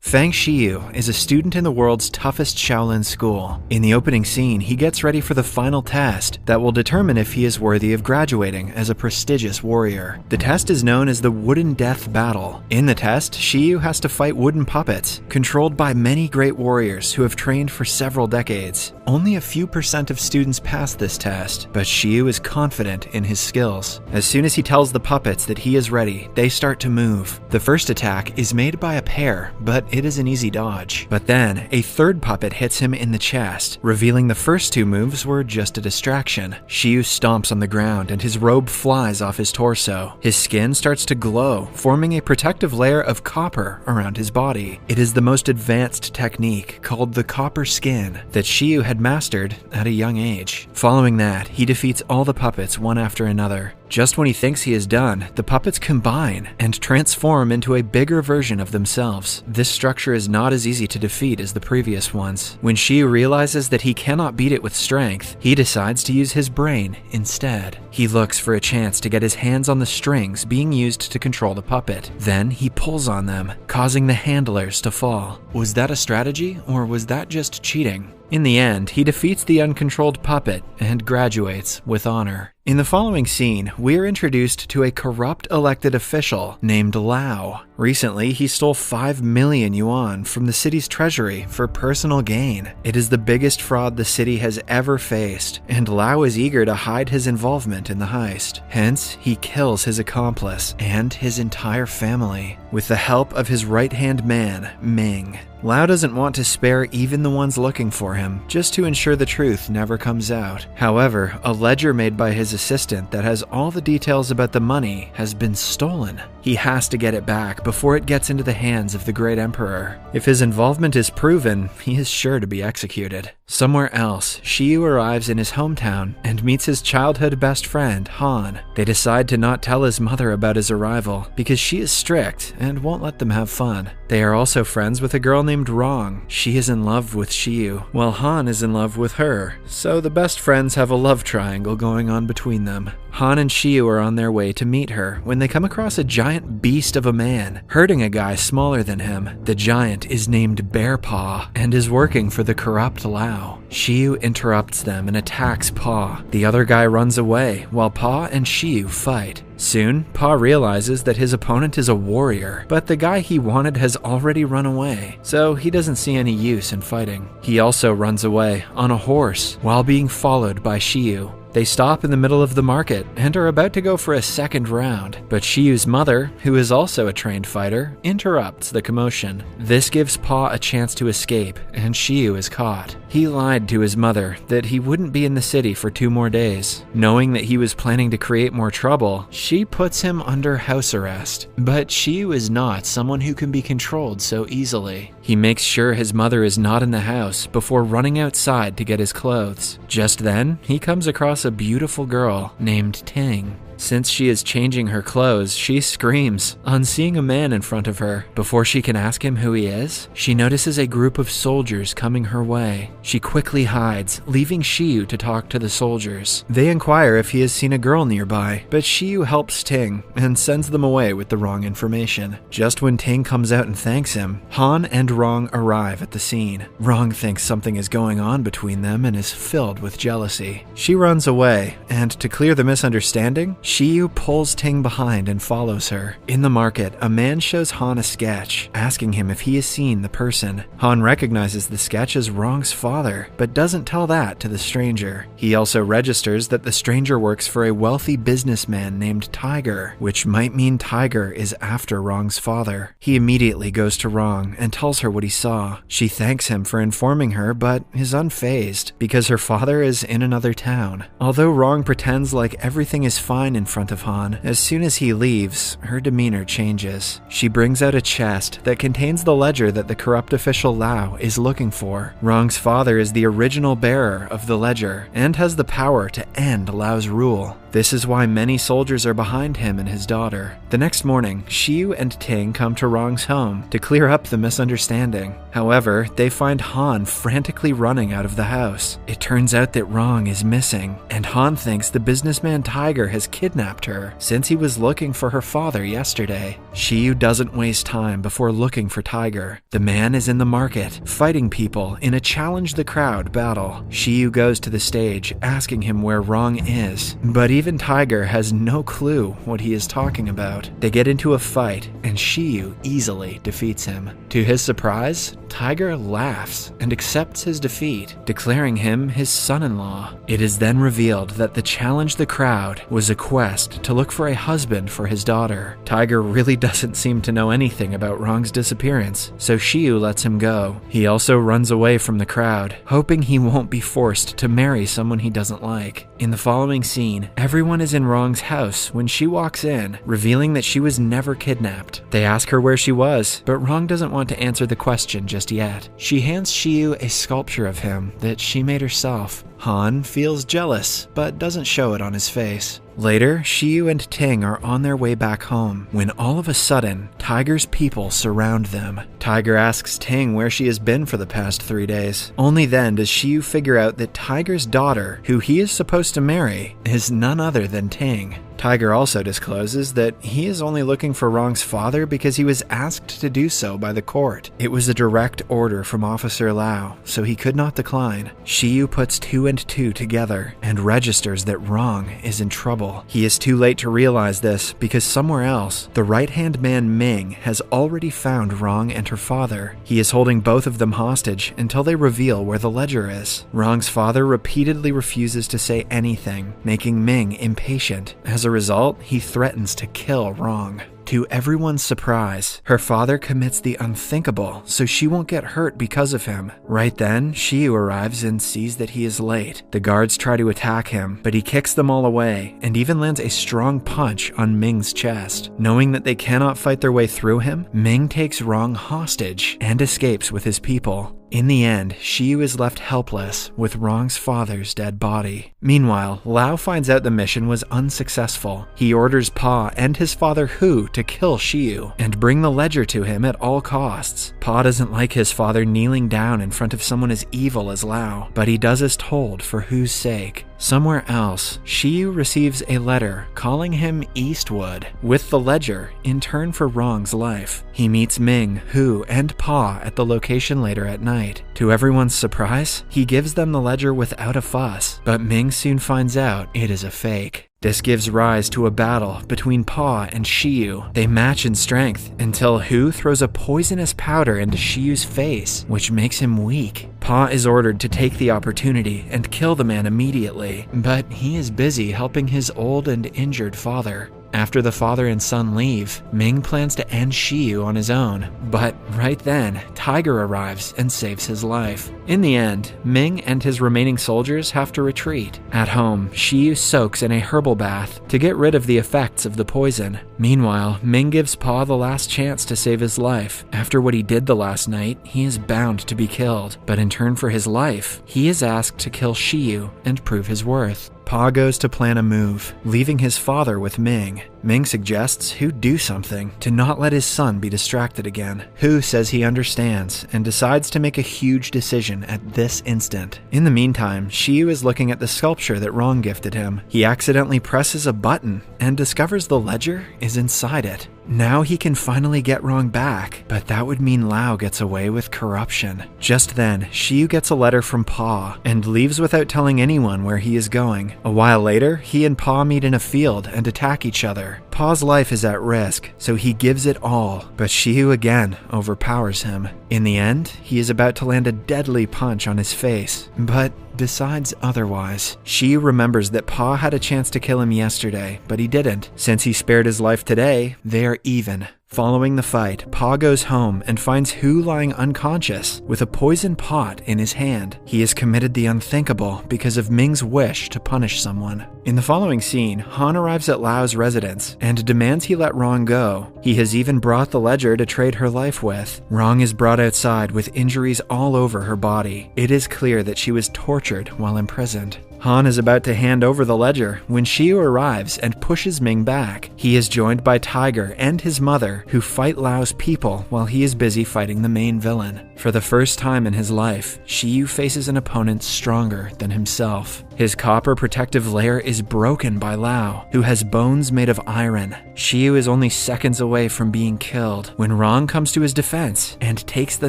Fang Shiyu is a student in the world's toughest Shaolin school. In the opening scene, he gets ready for the final test that will determine if he is worthy of graduating as a prestigious warrior. The test is known as the Wooden Death Battle. In the test, Shiyu has to fight wooden puppets, controlled by many great warriors who have trained for several decades. Only a few % of students pass this test, but Shiyu is confident in his skills. As soon as he tells the puppets that he is ready, they start to move. The first attack is made by a pair, but it is an easy dodge. But then, a third puppet hits him in the chest, revealing the first two moves were just a distraction. Shiyu stomps on the ground and his robe flies off his torso. His skin starts to glow, forming a protective layer of copper around his body. It is the most advanced technique, called the copper skin, that Shiyu had mastered at a young age. Following that, he defeats all the puppets one after another. Just when he thinks he is done, the puppets combine and transform into a bigger version of themselves. This structure is not as easy to defeat as the previous ones. When Shiyu realizes that he cannot beat it with strength, he decides to use his brain instead. He looks for a chance to get his hands on the strings being used to control the puppet. Then he pulls on them, causing the handlers to fall. Was that a strategy, or was that just cheating? In the end, he defeats the uncontrolled puppet and graduates with honor. In the following scene, we are introduced to a corrupt elected official named Lao. Recently, he stole 5 million yuan from the city's treasury for personal gain. It is the biggest fraud the city has ever faced, and Lao is eager to hide his involvement in the heist. Hence, he kills his accomplice and his entire family with the help of his right-hand man, Ming. Lao doesn't want to spare even the ones looking for him, just to ensure the truth never comes out. However, a ledger made by his assistant that has all the details about the money has been stolen. He has to get it back before it gets into the hands of the great emperor. If his involvement is proven, he is sure to be executed. Somewhere else, Shiyu arrives in his hometown and meets his childhood best friend, Han. They decide to not tell his mother about his arrival because she is strict and won't let them have fun. They are also friends with a girl named Rong. She is in love with Shiyu, while Han is in love with her, so the best friends have a love triangle going on between them. Han and Shiyu are on their way to meet her when they come across a giant beast of a man, hurting a guy smaller than him. The giant is named Bear Paw and is working for the corrupt Lao. Shiyu interrupts them and attacks Paw. The other guy runs away, while Paw and Shiyu fight. Soon, Pa realizes that his opponent is a warrior, but the guy he wanted has already run away, so he doesn't see any use in fighting. He also runs away on a horse while being followed by Shiyu. They stop in the middle of the market and are about to go for a second round, but Shiyu's mother, who is also a trained fighter, interrupts the commotion. This gives Pa a chance to escape, and Shiyu is caught. He lied to his mother that he wouldn't be in the city for 2 more days. Knowing that he was planning to create more trouble, she puts him under house arrest. But Shiyu is not someone who can be controlled so easily. He makes sure his mother is not in the house before running outside to get his clothes. Just then, he comes across a beautiful girl named Ting. Since she is changing her clothes, she screams on seeing a man in front of her. Before she can ask him who he is, she notices a group of soldiers coming her way. She quickly hides, leaving Shiyu to talk to the soldiers. They inquire if he has seen a girl nearby, but Shiyu helps Ting and sends them away with the wrong information. Just when Ting comes out and thanks him, Han and Rong arrive at the scene. Rong thinks something is going on between them and is filled with jealousy. She runs away, and to clear the misunderstanding, Shiyu pulls Ting behind and follows her. In the market, a man shows Han a sketch, asking him if he has seen the person. Han recognizes the sketch as Rong's father, but doesn't tell that to the stranger. He also registers that the stranger works for a wealthy businessman named Tiger, which might mean Tiger is after Rong's father. He immediately goes to Rong and tells her what he saw. She thanks him for informing her, but is unfazed because her father is in another town. Although Rong pretends like everything is fine in front of Han, as soon as he leaves, her demeanor changes. She brings out a chest that contains the ledger that the corrupt official Lao is looking for. Rong's father is the original bearer of the ledger and has the power to end Lao's rule. This is why many soldiers are behind him and his daughter. The next morning, Shiyu and Ting come to Rong's home to clear up the misunderstanding. However, they find Han frantically running out of the house. It turns out that Rong is missing, and Han thinks the businessman Tiger has kidnapped kidnapped her, since he was looking for her father yesterday. Shiyu doesn't waste time before looking for Tiger. The man is in the market, fighting people in a challenge the crowd battle. Shiyu goes to the stage, asking him where Wrong is, but even Tiger has no clue what he is talking about. They get into a fight, and Shiyu easily defeats him. To his surprise, Tiger laughs and accepts his defeat, declaring him his son-in-law. It is then revealed that the challenge the crowd was a quest to look for a husband for his daughter. Tiger really doesn't seem to know anything about Wrong's disappearance, so Shiyu lets him go. He also runs away from the crowd, hoping he won't be forced to marry someone he doesn't like. In the following scene, everyone is in Wrong's house when she walks in, revealing that she was never kidnapped. They ask her where she was, but Wrong doesn't want to answer the question just yet. She hands Shiyu a sculpture of him that she made herself. Han feels jealous, but doesn't show it on his face. Later, Shiyu and Ting are on their way back home, when all of a sudden, Tiger's people surround them. Tiger asks Ting where she has been for the past 3 days. Only then does Shiyu figure out that Tiger's daughter, who he is supposed to marry, is none other than Ting. Tiger also discloses that he is only looking for Wrong's father because he was asked to do so by the court. It was a direct order from Officer Lau, so he could not decline. Shiyu puts 2 and 2 together and registers that Wrong is in trouble. He is too late to realize this because somewhere else, the right-hand man Ming has already found Wrong and her father. He is holding both of them hostage until they reveal where the ledger is. Wrong's father repeatedly refuses to say anything, making Ming impatient. As a result, he threatens to kill Wrong. To everyone's surprise, her father commits the unthinkable so she won't get hurt because of him. Right then, Shiyu arrives and sees that he is late. The guards try to attack him, but he kicks them all away and even lands a strong punch on Ming's chest. Knowing that they cannot fight their way through him, Ming takes Wrong hostage and escapes with his people. In the end, Shiyu is left helpless with Wrong's father's dead body. Meanwhile, Lau finds out the mission was unsuccessful. He orders Pa and his father Hu to kill Shiyu and bring the ledger to him at all costs. Pa doesn't like his father kneeling down in front of someone as evil as Lau, but he does as told for Hu's sake. Somewhere else, Shiyu receives a letter calling him Eastwood, with the ledger in turn for Wrong's life. He meets Ming, Hu, and Pa at the location later at night. To everyone's surprise, he gives them the ledger without a fuss, but Ming soon finds out it is a fake. This gives rise to a battle between Pa and Shiyu. They match in strength until Hu throws a poisonous powder into Shiyu's face, which makes him weak. Pa is ordered to take the opportunity and kill the man immediately, but he is busy helping his old and injured father. After the father and son leave, Ming plans to end Shiyu on his own, but right then, Tiger arrives and saves his life. In the end, Ming and his remaining soldiers have to retreat. At home, Shiyu soaks in a herbal bath to get rid of the effects of the poison. Meanwhile, Ming gives Pa the last chance to save his life. After what he did the last night, he is bound to be killed, but in turn for his life, he is asked to kill Shiyu and prove his worth. Pa goes to plan a move, leaving his father with Ming. Ming suggests Hu do something to not let his son be distracted again. Hu says he understands and decides to make a huge decision at this instant. In the meantime, Shiyu is looking at the sculpture that Wrong gifted him. He accidentally presses a button and discovers the ledger is inside it. Now he can finally get Wrong back, but that would mean Lau gets away with corruption. Just then, Shiyu gets a letter from Pa and leaves without telling anyone where he is going. A while later, he and Pa meet in a field and attack each other. Pa's life is at risk, so he gives it all, but Shiyu again overpowers him. In the end, he is about to land a deadly punch on his face, but decides otherwise. Shiyu remembers that Pa had a chance to kill him yesterday, but he didn't. Since he spared his life today, they are even. Following the fight, Pa goes home and finds Hu lying unconscious with a poison pot in his hand. He has committed the unthinkable because of Ming's wish to punish someone. In the following scene, Han arrives at Lau's residence and demands he let Wrong go. He has even brought the ledger to trade her life with. Wrong is brought outside with injuries all over her body. It is clear that she was tortured while imprisoned. Han is about to hand over the ledger when Shiyu arrives and pushes Ming back. He is joined by Tiger and his mother, who fight Lau's people while he is busy fighting the main villain. For the first time in his life, Shiyu faces an opponent stronger than himself. His copper protective layer is broken by Lao, who has bones made of iron. Xiyu is only seconds away from being killed when Rong comes to his defense and takes the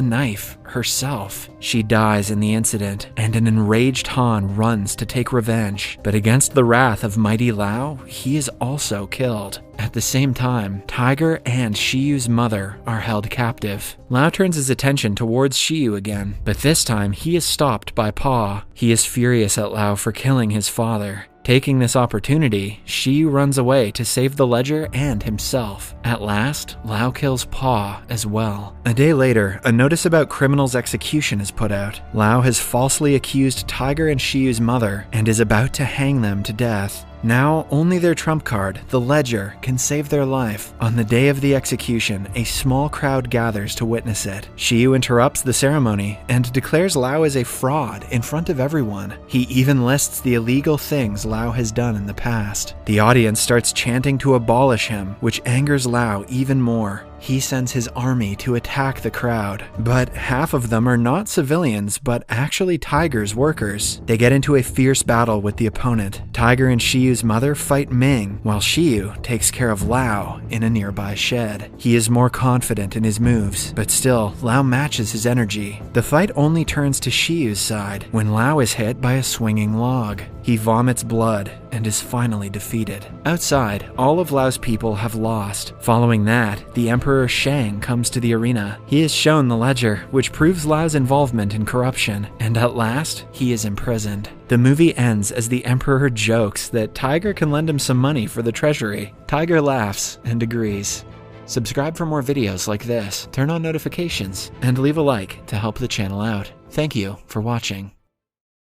knife herself. She dies in the incident, and an enraged Han runs to take revenge, but against the wrath of mighty Lao, he is also killed. At the same time, Tiger and Shiyu's mother are held captive. Lao turns his attention towards Xiyu again, but this time he is stopped by Pa. He is furious at Lao for killing his father. Taking this opportunity, Xiyu runs away to save the ledger and himself. At last, Lao kills Pa as well. A day later, a notice about criminals' execution is put out. Lao has falsely accused Tiger and Shiyu's mother and is about to hang them to death. Now, only their trump card, the ledger, can save their life. On the day of the execution, a small crowd gathers to witness it. Xiyu interrupts the ceremony and declares Lao is a fraud in front of everyone. He even lists the illegal things Lao has done in the past. The audience starts chanting to abolish him, which angers Lao even more. He sends his army to attack the crowd, but half of them are not civilians, but actually Tiger's workers. They get into a fierce battle with the opponent. Tiger and Shiyu's mother fight Ming, while Xiyu takes care of Lao in a nearby shed. He is more confident in his moves, but still, Lao matches his energy. The fight only turns to Shiyu's side when Lao is hit by a swinging log. He vomits blood and is finally defeated. Outside, all of Lao's people have lost. Following that, the Emperor Shang comes to the arena. He is shown the ledger, which proves Lao's involvement in corruption, and at last, he is imprisoned. The movie ends as the Emperor jokes that Tiger can lend him some money for the treasury. Tiger laughs and agrees. Subscribe for more videos like this, turn on notifications, and leave a like to help the channel out. Thank you for watching.